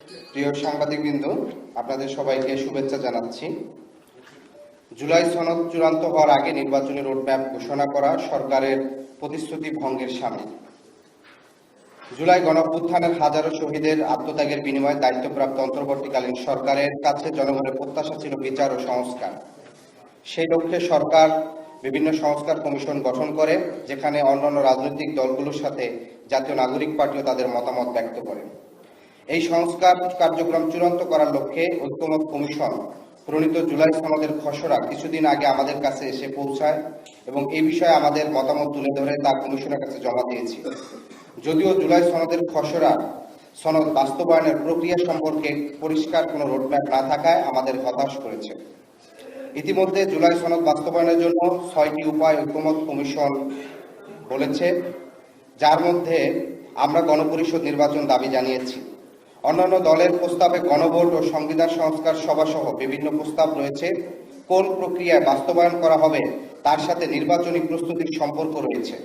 প্রিয় সাংবাদিকবৃন্দ, আপনাদের সবাইকে শুভেচ্ছা জানাচ্ছি। জুলাই সনদ চূড়ান্ত হওয়ার আগে নির্বাচনী রোডম্যাপ ঘোষণা করা সরকারের প্রতিশ্রুতি ভঙ্গের সামিল। জুলাই গণঅভ্যুত্থানের হাজারো শহীদের আত্মত্যাগের বিনিময়ে দায়িত্বপ্রাপ্ত অন্তর্বর্তীকালীন সরকারের কাছে জনগণের প্রত্যাশা ছিল বিচার ও সংস্কার। সেই লক্ষ্যে সরকার বিভিন্ন সংস্কার কমিশন গঠন করে, যেখানে অন্যান্য রাজনৈতিক দলগুলোর সাথে জাতীয় নাগরিক পার্টিও তাদের মতামত ব্যক্ত করে। এই সংস্কার কার্যক্রম চূড়ান্ত করার লক্ষ্যে ঐক্যমত কমিশন প্রণীত জুলাই সনদের খসড়া কিছুদিন আগে আমাদের কাছে এসে পৌঁছায় এবং এই বিষয়ে আমাদের মতামত তুলে ধরে তা কমিশনের কাছে জমা দিয়েছি। যদিও জুলাই সনদের খসড়া সনদ বাস্তবায়নের প্রক্রিয়া সম্পর্কে পরিষ্কার কোনো রোডম্যাপ না থাকায় আমাদের হতাশ করেছে। ইতিমধ্যে জুলাই সনদ বাস্তবায়নের জন্য ৬টি উপায় ঐক্যমত কমিশন বলেছে, যার মধ্যে আমরা গণপরিষদ নির্বাচন দাবি জানিয়েছি। অন্যান্য দলের প্রস্তাবে গণভোট ও সংবিধান সংস্কার সভাসহ বিভিন্ন প্রস্তাব রয়েছে। কোন প্রক্রিয়ায় বাস্তবায়ন করা হবে তার সাথে নির্বাচনী প্রস্তুতির সম্পর্ক রয়েছে।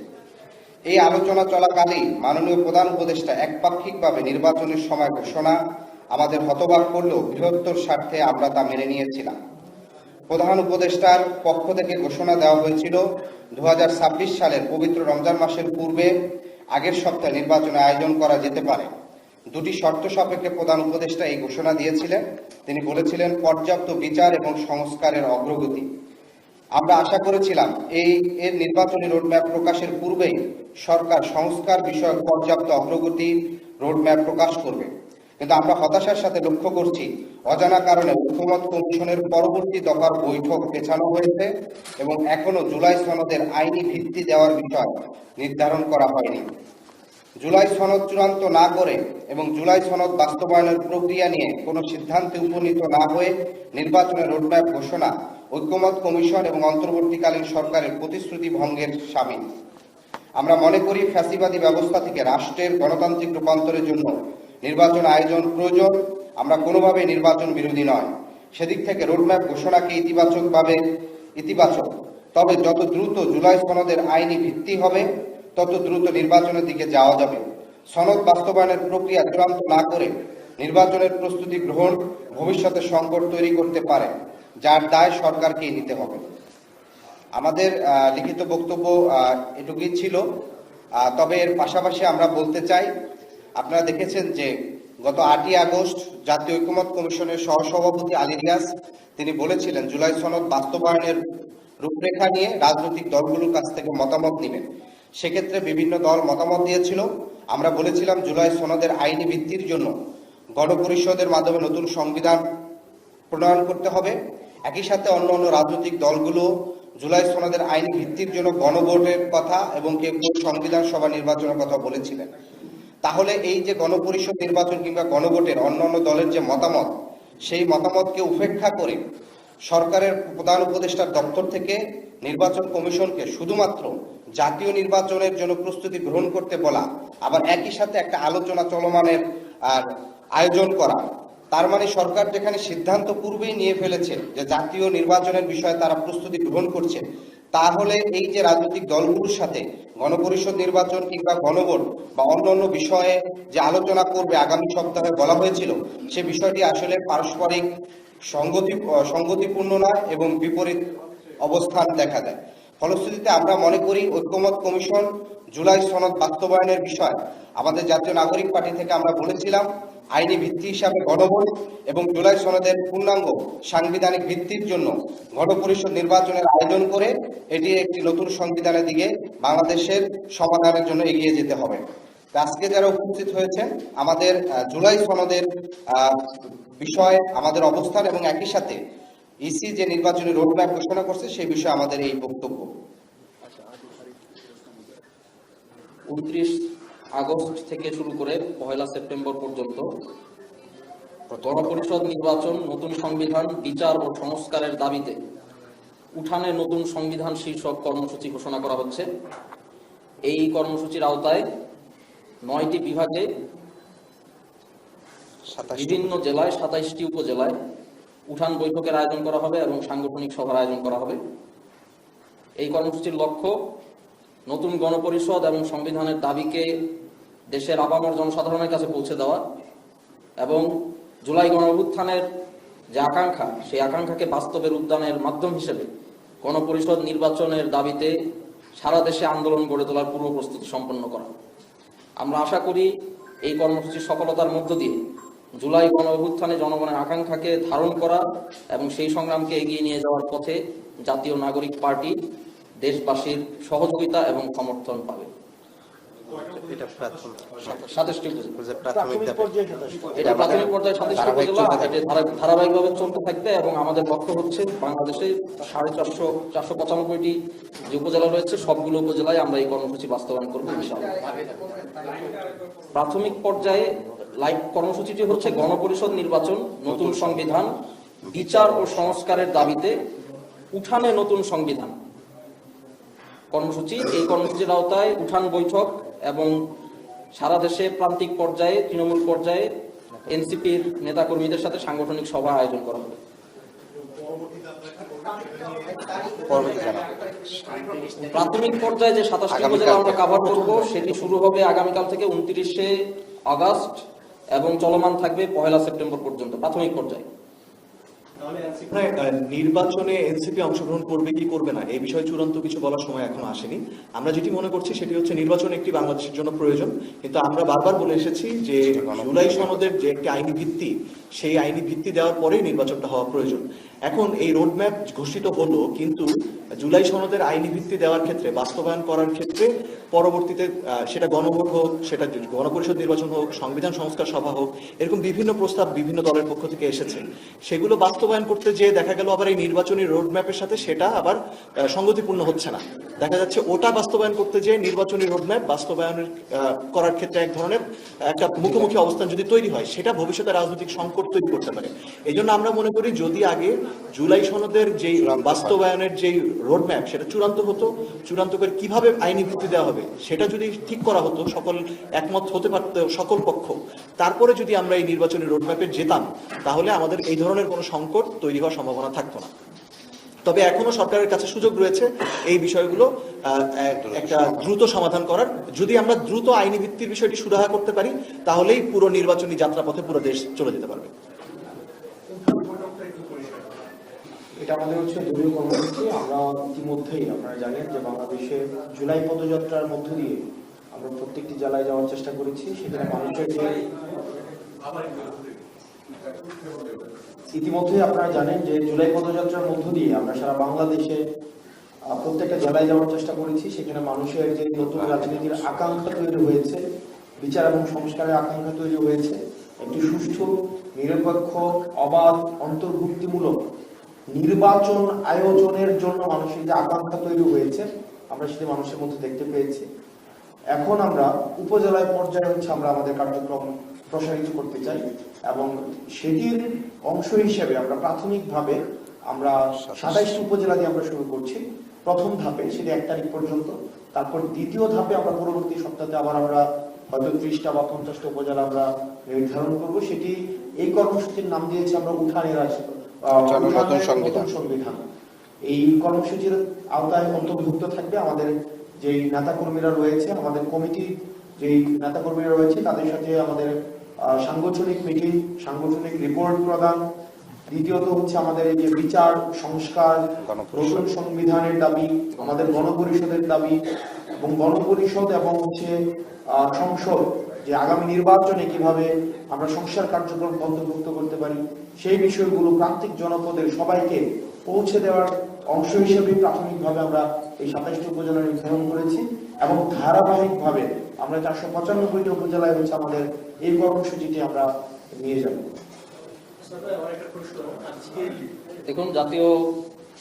এই আলোচনা চলাকালেই মাননীয় প্রধান উপদেষ্টা একপাক্ষিকভাবে নির্বাচনের সময় ঘোষণা আমাদের হতবাক করলেও বৃহত্তর স্বার্থে আমরা তা মেনে নিয়েছিলাম। প্রধান উপদেষ্টার পক্ষ থেকে ঘোষণা দেওয়া হয়েছিল ২০২৬ সালের পবিত্র রমজান মাসের পূর্বে আগের সপ্তাহে নির্বাচনের আয়োজন করা যেতে পারে। দুটি শর্ত সাপেক্ষে প্রধান উপদেষ্টা এই ঘোষণা দিয়েছিলেন। তিনি বলেছিলেন, পর্যাপ্ত বিচার এবং সংস্কারের অগ্রগতি। আমরা আশা করেছিলাম এর নির্বাচনী রোডম্যাপ প্রকাশের পূর্বেই সরকার সংস্কার বিষয়ক পর্যাপ্ত অগ্রগতি রোডম্যাপ প্রকাশ করবে, কিন্তু আমরা হতাশার সাথে লক্ষ্য করছি অজানা কারণে ঐক্যমত কমিশনের পরবর্তী দফার বৈঠক পেছানো হয়েছে এবং এখনো জুলাই সনদের আইনি ভিত্তি দেওয়ার বিষয় নির্ধারণ করা হয়নি। জুলাই সনদ চূড়ান্ত না করে এবং জুলাই সনদ বাস্তবায়নের প্রক্রিয়া নিয়ে কোনো সিদ্ধান্তে উপনীত না হয়ে নির্বাচনের রোডম্যাপ ঘোষণা ঐক্যমত কমিশন এবং অন্তর্বর্তীকালীন সরকারের প্রতিশ্রুতি ভঙ্গের সামিল। আমরা মনে করি ফ্যাসিবাদী ব্যবস্থা থেকে রাষ্ট্রের গণতান্ত্রিক রূপান্তরের জন্য নির্বাচন আয়োজন প্রয়োজন। আমরা কোনোভাবে নির্বাচন বিরোধী নয়। সেদিক থেকে রোডম্যাপ ঘোষণাকে ইতিবাচক, তবে যত দ্রুত জুলাই সনদের আইনি ভিত্তি হবে তত দ্রুত নির্বাচনের দিকে যাওয়া যাবে। সনদ বাস্তবায়নের প্রক্রিয়া চূড়ান্ত না করে নির্বাচনের প্রস্তুতি গ্রহণ ভবিষ্যতে সংকট তৈরি করতে পারে, যার দায় সরকারকেই নিতে হবে। আমাদের লিখিত বক্তব্য এটুকুই ছিল। তবে এর পাশাপাশি আমরা বলতে চাই, আপনারা দেখেছেন যে গত ৮ই আগস্ট জাতীয় ঐক্যমত কমিশনের সহসভাপতি আলী রিয়াজ তিনি বলেছিলেন জুলাই সনদ বাস্তবায়নের রূপরেখা নিয়ে রাজনৈতিক দলগুলোর কাছ থেকে মতামত নেবেন। সেক্ষেত্রে বিভিন্ন দল মতামত দিয়েছিল। আমরা বলেছিলাম জুলাই সনদের আইনি ভিত্তির জন্য গণপরিষদের মাধ্যমে নতুন সংবিধান প্রণয়ন করতে হবে। একই সাথে অন্য রাজনৈতিক দলগুলো জুলাই সনদের আইনি ভিত্তির জন্য গণভোটের কথা এবং কেউ সংবিধান সভা নির্বাচনের কথা বলেছিলেন। তাহলে এই যে গণপরিষদ নির্বাচন কিংবা গণভোটের অন্যান্য দলের যে মতামত, সেই মতামতকে উপেক্ষা করে সরকারের প্রধান উপদেষ্টার দপ্তর থেকে নির্বাচন কমিশনকে শুধুমাত্র জাতীয় নির্বাচনের জন্য প্রস্তুতি গ্রহণ করতে বলা, আবার একই সাথে একটা আলোচনা চলমানের আয়োজন করা, তার মানে সরকার যেখানে সিদ্ধান্ত পূর্বেই নিয়ে ফেলেছে যে জাতীয় নির্বাচনের বিষয়ে তারা প্রস্তুতি গ্রহণ করছে, তাহলে এই যে রাজনৈতিক দলগুলোর সাথে গণপরিষদ নির্বাচন কিংবা গণভোট বা অন্যান্য বিষয়ে যে আলোচনা করবে আগামী সপ্তাহে বলা হয়েছিল, সে বিষয়টি আসলে পারস্পরিক সঙ্গতিপূর্ণ নয় এবং বিপরীত অবস্থান দেখা দেয়। ফলশ্রুতিতে আমরা মনে করি ঐক্যমত কমিশন জুলাই সনদ বাস্তবায়নের বিষয় আমাদের জাতীয় নাগরিক পার্টি থেকে আমরা বলেছিলাম আইনি ভিত্তি হিসাবে গণভোট এবং জুলাই সনদের পূর্ণাঙ্গ সাংবিধানিক ভিত্তির জন্য গণপরিষদ নির্বাচনের আয়োজন করে এটি একটি নতুন সংবিধানের দিকে বাংলাদেশের সমাধানের জন্য এগিয়ে যেতে হবে। আজকে যারা উপস্থিত হয়েছেন, আমাদের জুলাই সনদের বিষয়ে আমাদের অবস্থান এবং একই সাথে ইসি যে নির্বাচনী রোডম্যাপ ঘোষণা করছে সেই বিষয়ে আমাদের এই বক্তব্য। 29 আগস্ট থেকে শুরু করে 1 সেপ্টেম্বর পর্যন্ত গণপরিষদ নির্বাচন, নতুন সংবিধান, বিচার ও সংস্কারের দাবিতে উঠানে নতুন সংবিধান শীর্ষক কর্মসূচি ঘোষণা করা হচ্ছে। এই কর্মসূচির আওতায় 9টি বিভাগে বিভিন্ন জেলায় 27টি উপজেলায় উঠান বৈঠকের আয়োজন করা হবে এবং সাংগঠনিক সভার আয়োজন করা হবে। এই কর্মসূচির লক্ষ্য নতুন গণপরিষদ এবং সংবিধানের দাবিকে দেশের আপামর জনসাধারণের কাছে পৌঁছে দেওয়া এবং জুলাই গণঅভ্যুত্থানের যে আকাঙ্ক্ষা, সেই আকাঙ্ক্ষাকে বাস্তবের উদ্যানের মাধ্যম হিসেবে গণপরিষদ নির্বাচনের দাবিতে সারা দেশে আন্দোলন গড়ে তোলার পূর্ব প্রস্তুতি সম্পন্ন করা। আমরা আশা করি এই কর্মসূচির সফলতার মধ্য দিয়ে জুলাই গণঅভ্যুত্থানে জনগণের আকাঙ্ক্ষাকে ধারণ করা এবং সেই সংগ্রামকে এগিয়ে নিয়ে যাওয়ার পথে জাতীয় নাগরিক পার্টি দেশবাসীর সহযোগিতা এবং সমর্থন পাবে। এটা প্রাথমিক 27টি উপজেলা, প্রাথমিক দাবি। এটা প্রাথমিক পর্যায়ে 27টি উপজেলা, এটা ধারাবাহিকভাবে চলতে থাকবে এবং আমাদের লক্ষ্য হচ্ছে বাংলাদেশে 495টি যে উপজেলা রয়েছে সবগুলো উপজেলায় আমরা এই কর্মসূচি বাস্তবায়ন করবো ইনশাআল্লাহ। প্রাথমিক পর্যায়ে লাইভ কর্মসূচিটি হচ্ছে গণপরিষদ নির্বাচন, নতুন সংবিধান, বিচার ও সংস্কারের দাবিতে উঠানে নতুন সংবিধান কর্মসূচি। এই কর্মসূচির আওতায় উঠান বৈঠক এবং সারা দেশে প্রান্তিক পর্যায়ে, তৃণমূল পর্যায়ে এনসিপির নেতাকর্মীদের সাথে সাংগঠনিক সভা আয়োজন করা হবে। প্রাথমিক পর্যায়ে যে 27টি উপজেলা আমরা কভার করব সেটি শুরু হবে আগামীকাল থেকে 29শে আগস্ট এবং চলমান থাকবে 1 সেপ্টেম্বর পর্যন্ত প্রাথমিক পর্যায়ে। নির্বাচনে এনসিপি অংশগ্রহণ করবে কি করবে না এই বিষয়ে চূড়ান্ত কিছু বলার সময় এখনো আসেনি। আমরা যেটি মনে করছি সেটি হচ্ছে নির্বাচন একটি বাংলাদেশের জন্য প্রয়োজন, কিন্তু আমরা বারবার বলে এসেছি যে জুলাই সনদের যে একটি আইনি ভিত্তি, সেই আইনি ভিত্তি দেওয়ার পরেই নির্বাচনটা হওয়া প্রয়োজন। এখন এই রোডম্যাপ ঘোষিত হলো, কিন্তু জুলাই সনদের আইনি ভিত্তি দেওয়ার ক্ষেত্রে, বাস্তবায়ন করার ক্ষেত্রে পরবর্তীতে সেটা গণভোট হোক, সেটা গণপরিষদ নির্বাচন হোক, সংবিধান সংস্কার সভা হোক, এরকম বিভিন্ন প্রস্তাব বিভিন্ন দলের পক্ষ থেকে এসেছে। সেগুলো বাস্তবায়ন করতে যেয়ে দেখা গেল আবার এই নির্বাচনী রোডম্যাপের সাথে সেটা আবার সঙ্গতিপূর্ণ হচ্ছে না। দেখা যাচ্ছে ওটা বাস্তবায়ন করতে যেয়ে নির্বাচনী রোডম্যাপ বাস্তবায়নের করার ক্ষেত্রে এক ধরনের একটা মুখোমুখি অবস্থান যদি তৈরি হয়, সেটা ভবিষ্যতে রাজনৈতিক সংকট তৈরি করতে পারে। এই জন্য আমরা মনে করি যদি আগে জুলাই সনদের যেই বাস্তবায়নের যেই রোডম্যাপ সেটা চূড়ান্ত হতো, চূড়ান্ত করে কিভাবে আইনি ভিত্তি দেওয়া হবে সেটা যদি ঠিক করা হতো, সকল একমত হতে পারত সকল পক্ষ, তারপরে যদি আমরা এই নির্বাচনী রোডম্যাপে যেতাম, তাহলে আমাদের এই ধরনের কোনো সংকট তৈরি হওয়ার সম্ভাবনা থাকতো না। তবে এখনো সরকারের কাছে সুযোগ রয়েছে এই বিষয়গুলো একটা দ্রুত সমাধান করার। যদি আমরা দ্রুত আইনি ভিত্তির বিষয়টি সুরাহা করতে পারি, তাহলেই পুরো নির্বাচনী যাত্রাপথে পুরো দেশ চলে যেতে পারবে। এটা আমাদের হচ্ছে দলীয় কর্মসূচি। আমরা ইতিমধ্যেই আপনারা জানেন যে বাংলাদেশে জুলাই পদযাত্রার মধ্য দিয়ে আমরা প্রত্যেকটি জেলায় যাওয়ার চেষ্টা করেছি। সেখানে মানুষের যে ইতিমধ্যেই আপনারা জানেন যে জুলাই পদযাত্রার মধ্য দিয়ে আমরা সারা বাংলাদেশে প্রত্যেকটা জেলায় যাওয়ার চেষ্টা করেছি। সেখানে মানুষের যে নতুন রাজনীতির আকাঙ্ক্ষা তৈরি হয়েছে, বিচার এবং সংস্কারের আকাঙ্ক্ষা তৈরি হয়েছে, একটি সুষ্ঠু, নিরপেক্ষ, অবাধ, অন্তর্ভুক্তিমূলক নির্বাচন আয়োজনের জন্য মানুষের যে আকাঙ্ক্ষা তৈরি হয়েছে, আমরা সেটি মানুষের মধ্যে দেখতে পেয়েছি। এখন আমরা উপজেলায় পর্যায়ে হচ্ছে আমরা আমাদের কার্যক্রম প্রসারিত করতে চাই এবং সেটির অংশ হিসেবে আমরা প্রাথমিকভাবে আমরা 27টি উপজেলা দিয়ে আমরা শুরু করছি প্রথম ধাপে, সেটি 1 তারিখ পর্যন্ত। তারপর দ্বিতীয় ধাপে আমরা পরবর্তী সপ্তাহে আবার আমরা হয়তো 30টা বা 50টা উপজেলা আমরা নির্ধারণ করব। সেটি এই কর্মসূচির নাম দিয়েছি আমরা উঠানের নতুন সংবিধান। এই কর্মসূচির আওতায় অন্তর্ভুক্ত থাকবে আমাদের যেই নেতাকর্মীরা রয়েছে, আমাদের কমিটি যেই নেতাকর্মীরা রয়েছে, তাদের সাথে আমাদের সাংগঠনিক মিটিং, সাংগঠনিক রিপোর্ট প্রদান। দ্বিতীয়ত হচ্ছে আমাদের এই যে বিচার সংস্কার, নতুন সংবিধানের দাবি, আমাদের গণপরিষদের দাবি এবং গণপরিষদ এবং হচ্ছে সংসদ যে আগামী নির্বাচনে কিভাবে আমরা সংস্কার কার্যক্রম অন্তর্ভুক্ত করতে পারি, সেই বিষয়গুলো প্রান্তিক জনপদের সবাইকে পৌঁছে দেওয়ার অংশ হিসেবে প্রাথমিকভাবে আমরা এই 27টি উপজেলা নির্ধারণ করেছি এবং ধারাবাহিকভাবে আমরা 495টি উপজেলায় হচ্ছে আমাদের এই কর্মসূচিটি আমরা নিয়ে যাব। দেখুন, জাতীয়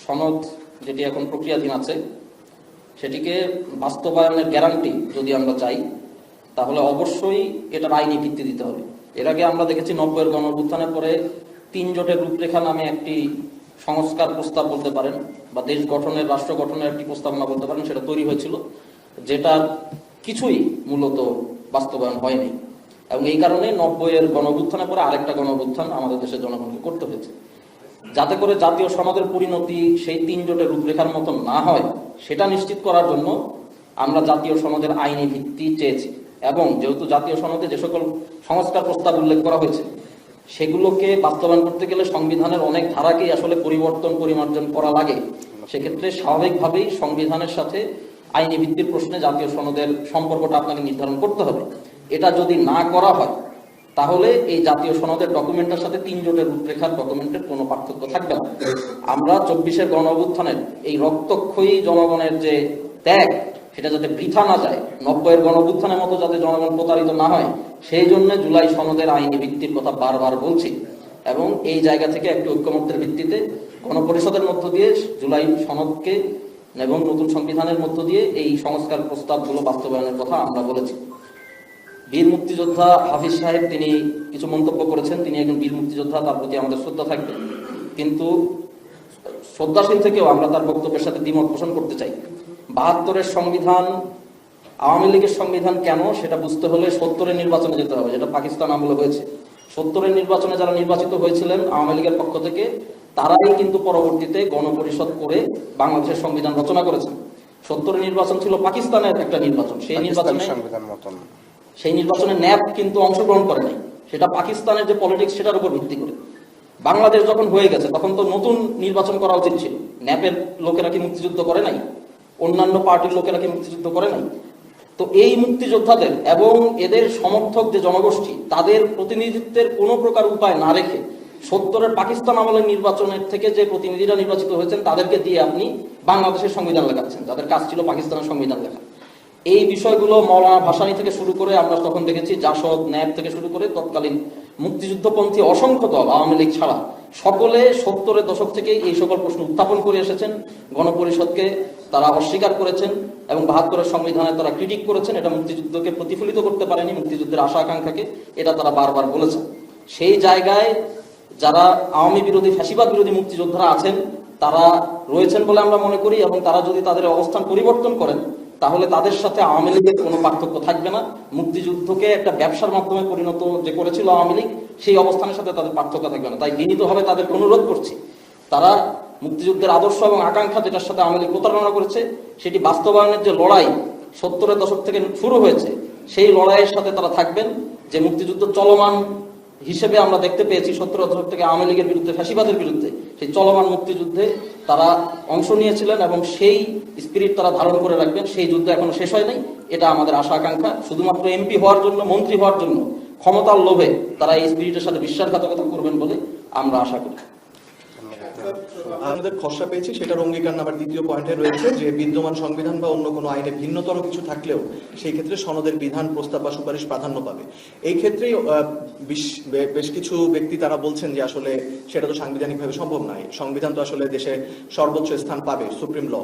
সনদ যেটি এখন প্রক্রিয়াধীন আছে, সেটিকে বাস্তবায়নের গ্যারান্টি যদি আমরা চাই, তাহলে অবশ্যই এটার আইনি ভিত্তি দিতে হবে। এর আগে আমরা দেখেছি 90-এর গণঅভ্যুত্থানের পরে 3 জোটের রূপরেখা নামে একটি সংস্কার প্রস্তাব বলতে পারেন বা দেশ গঠনের, রাষ্ট্র গঠনের একটি প্রস্তাবনা বলতে পারেন, সেটা তৈরি হয়েছিল, যেটার কিছুই মূলত বাস্তবায়ন হয়নি। এবং এই কারণে 90-এর গণঅভ্যুত্থানের পরে আরেকটা গণঅভ্যুত্থান আমাদের দেশের জনগণকে করতে হয়েছে। যাতে করে জাতীয় সনদের পরিণতি সেই 3 জোটের রূপরেখার মতন না হয়, সেটা নিশ্চিত করার জন্য আমরা জাতীয় সনদের আইনি ভিত্তি চেয়েছি। এবং যেহেতু জাতীয় সনদে যে সকল সংস্কার প্রস্তাব উল্লেখ করা হয়েছে, সেগুলোকে বাস্তবায়ন করতে গেলে সংবিধানের অনেক ধারাকেই আসলে পরিবর্তন পরিমার্জন করা লাগে। সেক্ষেত্রে স্বাভাবিকভাবেই সংবিধানের সাথে আইনি ভিত্তির প্রশ্নে জাতীয় সনদের সম্পর্কটা আপনাকে নির্ধারণ করতে হবে। এটা যদি না করা হয় তাহলে এই জাতীয় সনদের ডকুমেন্টের সাথে 3 জোটের রূপরেখার ডকুমেন্টের কোনো পার্থক্য থাকবে না। আমরা 24-এর গণ অভ্যুত্থানের এই রক্তক্ষয়ী জনগণের যে ত্যাগ, সেটা যাতে বৃথা না যায়, 90-এর গণ অভ্যুত্থানের মতো যাতে জনগণ প্রতারিত না হয়, সেই জন্য জুলাই সনদের আইনি ভিত্তির কথা বারবার বলছি। এবং এই জায়গা থেকে একটি ঐক্যমত্যের ভিত্তিতে গণপরিষদের মধ্য দিয়ে জুলাই সনদকে এবং নতুন সংবিধানের মধ্য দিয়ে এই সংস্কার প্রস্তাবগুলো বাস্তবায়নের কথা আমরা বলেছি। বীর মুক্তিযোদ্ধা হাফিজ সাহেব তিনি কিছু মন্তব্য করেছেন, তিনি একজন বীর মুক্তিযোদ্ধা, তার প্রতি আমাদের শ্রদ্ধা থাকবে, কিন্তু শ্রদ্ধাশীল থেকেও আমরা তার বক্তব্যের সাথে দ্বিমত পোষণ করতে চাই। 72-এর সংবিধান আওয়ামী লীগের সংবিধান কেন সেটা বুঝতে হলে 70-এর নির্বাচনে যেতে হবে, যেটা পাকিস্তান আমলে হয়েছে। 70-এর নির্বাচনে যারা নির্বাচিত হয়েছিলেন আওয়ামী লীগের পক্ষ থেকে, তারাই কিন্তু পরবর্তীতে গণপরিষদ করে বাংলাদেশের সংবিধান রচনা করেছেন। 70-এর নির্বাচন ছিল পাকিস্তানের একটা নির্বাচন, সেই নির্বাচনে ন্যাপ কিন্তু অংশগ্রহণ করে নাই, সেটা পাকিস্তানের যে পলিটিক্স সেটার উপর ভিত্তি করে। বাংলাদেশ যখন হয়ে গেছে তখন তো নতুন নির্বাচন করা উচিত ছিল। ন্যাপের লোকেরা কি মুক্তিযুদ্ধ করে নাই? অন্যান্য পার্টির লোকেরা কি মুক্তিযুদ্ধ করে নাই? তো এই মুক্তিযোদ্ধাদের এবং এদের সমর্থক যে জনগোষ্ঠী, তাদের প্রতিনিধিত্বের কোনো প্রকার উপায় না রেখে 70-এর পাকিস্তান আমলের নির্বাচনের থেকে যে প্রতিনিধিরা নির্বাচিত হয়েছেন তাদেরকে দিয়ে আপনি বাংলাদেশের সংবিধান লেখাচ্ছেন, যাদের কাজ ছিল পাকিস্তানের সংবিধান লেখা। এই বিষয়গুলো মৌলানা ভাসানী থেকে শুরু করে আমরা তখন দেখেছি জাসদ, ন্যাপ থেকে শুরু করে তৎকালীন মুক্তিযুদ্ধপন্থী অসংখ্য দল, আওয়ামী লীগ ছাড়া, সকলে 70-এর দশক থেকেই এই সকল প্রশ্ন উত্থাপন করে এসেছেন। গণপরিষদকে তারা অস্বীকার করেছেন এবং 72-এর সংবিধানে তারা ক্রিটিক করেছেন। এটা মুক্তিযুদ্ধকে প্রতিফলিত করতে পারেনি, মুক্তিযুদ্ধের আশা আকাঙ্ক্ষাকে, এটা তারা বারবার বলেছেন। সেই জায়গায় যারা আওয়ামী বিরোধী, ফ্যাসিবাদ বিরোধী মুক্তিযোদ্ধারা আছেন, তারা রয়েছেন বলে আমরা মনে করি, এবং তারা যদি তাদের অবস্থান পরিবর্তন করেন তাহলে তাদের সাথে আওয়ামী লীগের কোনো পার্থক্য থাকবে না। মুক্তিযুদ্ধকে একটা ব্যবসার মাধ্যমে পরিণত যে করেছিল আওয়ামী লীগ, সেই অবস্থানের সাথে তাদের পার্থক্য থাকবে না। তাই বিনীতভাবে তাদের অনুরোধ করছি, তারা মুক্তিযুদ্ধের আদর্শ এবং আকাঙ্ক্ষা যেটার সাথে আওয়ামী লীগ প্রতারণা করেছে, সেটি বাস্তবায়নের যে লড়াই 70-এর দশক থেকে শুরু হয়েছে, সেই লড়াইয়ের সাথে তারা থাকবেন। যে মুক্তিযুদ্ধ চলমান হিসেবে আমরা দেখতে পেয়েছি 70-এর দশক থেকে আওয়ামী লীগের বিরুদ্ধে, ফ্যাসিবাদের বিরুদ্ধে, সেই চলমান মুক্তিযুদ্ধে তারা অংশ নিয়েছিলেন এবং সেই স্পিরিট তারা ধারণ করে রাখবেন। সেই যুদ্ধ এখনো শেষ হয় নাই, এটা আমাদের আশা আকাঙ্ক্ষা। শুধুমাত্র এমপি হওয়ার জন্য, মন্ত্রী হওয়ার জন্য, ক্ষমতার লোভে তারা এই স্পিরিটের সাথে বিশ্বাসঘাতকতা করবেন বলে আমরা আশা করি। আমাদের খসড়া পেয়েছি, সেটার অঙ্গীকার নাম্বার 2 পয়েন্টে রয়েছে যে বিদ্যমান সংবিধান বা অন্য কোনো আইনে ভিন্নতর কিছু থাকলেও সেই ক্ষেত্রে সনদের বিধান, প্রস্তাব বা সুপারিশ প্রাধান্য পাবে। এই ক্ষেত্রে বেশ কিছু ব্যক্তি তারা বলছেন যে আসলে সেটা তো সাংবিধানিকভাবে সম্ভব নয়, সংবিধান তো আসলে দেশে সর্বোচ্চ স্থান পাবে, সুপ্রিম ল।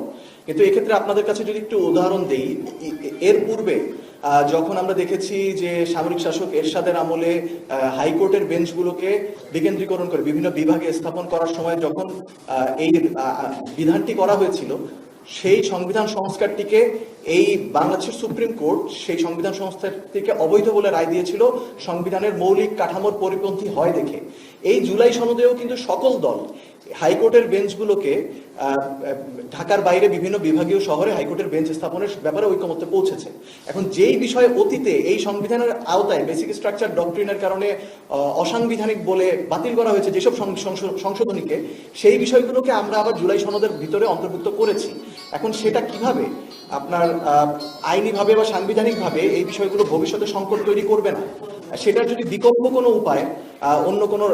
কিন্তু এক্ষেত্রে আপনাদের কাছে যদি একটু উদাহরণ দেই, এর পূর্বে যখন আমরা দেখেছি যে সামরিক শাসক এরশাদের আমলে হাইকোর্টের বেঞ্চগুলোকে বিকেন্দ্রীকরণ করে বিভিন্ন বিভাগে স্থাপন করার সময় যখন এই বিধানটি করা হয়েছিল, সেই সংবিধান সংস্কারটিকে এই বাংলাদেশের সুপ্রিম কোর্ট সেই সংবিধান সংস্কারটিকে অবৈধ বলে রায় দিয়েছিল, সংবিধানের মৌলিক কাঠামোর পরিপন্থী হয় দেখে। এই জুলাই সনদেও কিন্তু সকল দল হাইকোর্টের বেঞ্চগুলোকে ঢাকার বাইরে বিভিন্ন বিভাগীয় শহরে হাইকোর্টের বেঞ্চ স্থাপনের ব্যাপারে ঐকমত্যে পৌঁছেছে। এখন যেই বিষয়ে অতীতে এই সংবিধানের আওতায় বেসিক স্ট্রাকচার ডক্ট্রিনের কারণে অসাংবিধানিক বলে বাতিল করা হয়েছে যেসব সংশোধনীকে, সেই বিষয়গুলোকে আমরা আবার জুলাই সনদের ভিতরে অন্তর্ভুক্ত করেছি। এখন সেটা কিভাবে আপনার আইনিভাবে বা সাংবিধানিকভাবে এই বিষয়গুলো ভবিষ্যতে সংকট তৈরি করবে না, সেটার যদি বিকল্প কোনো উপায় অন্য কোনো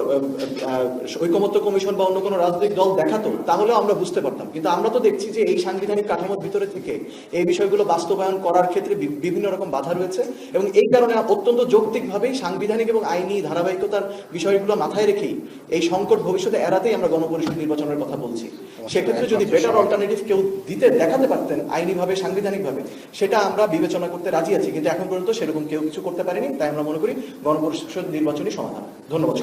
ঐকমত্য কমিশন বা অন্য কোনো রাজনৈতিক দল দেখাতো তাহলেও আমরা বুঝতে পারতাম। কিন্তু আমরা তো দেখছি যে এই সাংবিধানিক কাঠামোর ভিতরে থেকে এই বিষয়গুলো বাস্তবায়ন করার ক্ষেত্রে বিভিন্ন রকম বাধা রয়েছে, এবং এই কারণে অত্যন্ত যৌক্তিকভাবেই সাংবিধানিক এবং আইনি ধারাবাহিকতার বিষয়গুলো মাথায় রেখেই এই সংকট ভবিষ্যতে এড়াতেই আমরা গণপরিষদ নির্বাচনের কথা বলছি। সেক্ষেত্রে যদি বেটার অল্টারনেটিভ কেউ দেখাতে পারতেন আইনিভাবে, সাংবিধানিকভাবে, সেটা আমরা বিবেচনা করতে রাজি আছি। কিন্তু এখন পর্যন্ত সেরকম কেউ কিছু করতে পারেনি, তাই আমরা মনে করি গণপরিষদ নির্বাচনই সমাধান। ধন্যবাদ।